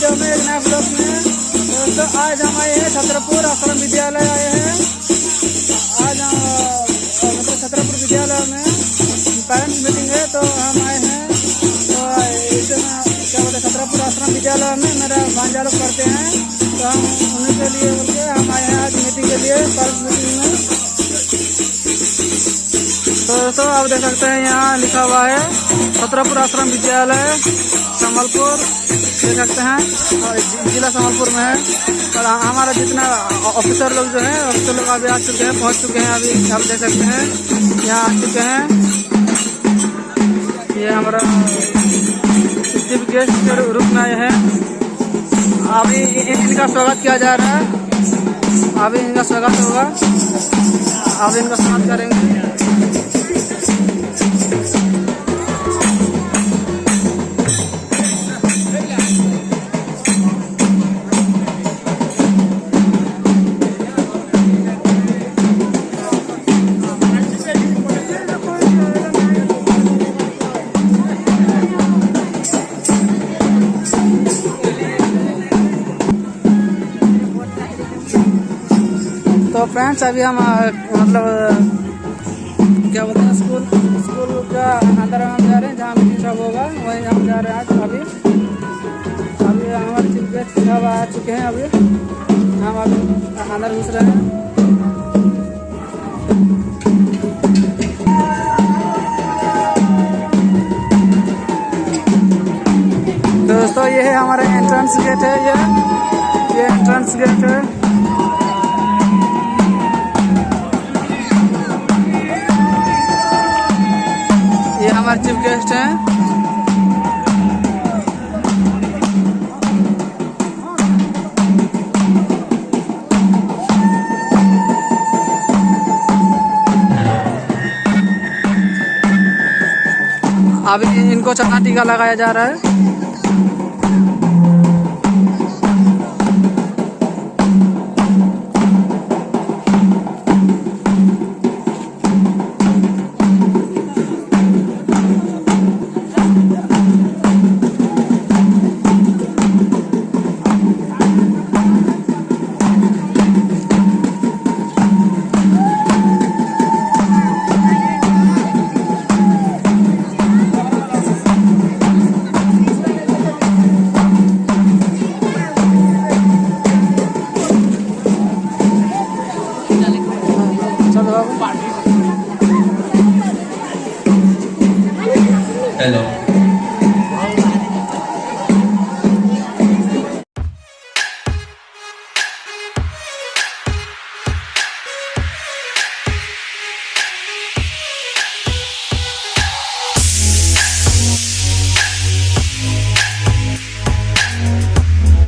Video में, एक नए ब्लॉग में। दोस्तों आज हम आए हैं छतरपुर आश्रम विद्यालय आए हैं। आज मतलब छतरपुर विद्यालय में पेरेंट्स मीटिंग है, तो हम आए हैं। तो इसमें क्या बोलते हैं, छतरपुर आश्रम विद्यालय में मेरा भांजा लोग पढ़ते हैं, तो हम उन्हीं के लिए बोल के हम आए हैं आज मीटिंग के लिए, पेरेंट्स मीटिंग में। तो दोस्तों आप देख सकते हैं यहाँ लिखा हुआ है छतरपुर आश्रम विद्यालय संबलपुर, देख सकते हैं जिला संबलपुर में है। और हमारा जितना ऑफिसर लोग जो है, ऑफिसर लोग अभी आ चुके हैं, पहुँच चुके हैं। अभी आप देख सकते हैं यहाँ आ चुके हैं। ये हमारा चीफ गेस्ट के रूप में आए हैं। अभी इनका स्वागत किया जा रहा है, अभी इनका स्वागत होगा, अभी इनका स्वागत करेंगे। तो फ्रेंड्स अभी हम मतलब क्या बोलते हैं स्कूल का अंदर हम जा रहे हैं, जहाँ मीटिंग सब होगा वहीं हम जा रहे हैं आज। अभी हमारे चीफ गेस्ट सब आ चुके हैं। अभी हम अभी अंदर घुस रहे हैं। तो दोस्तों ये है हमारा एंट्रेंस गेट है, ये एंट्रेंस गेट है। ये हमारे चीफ गेस्ट हैं। अभी इनको चना टीका लगाया जा रहा है।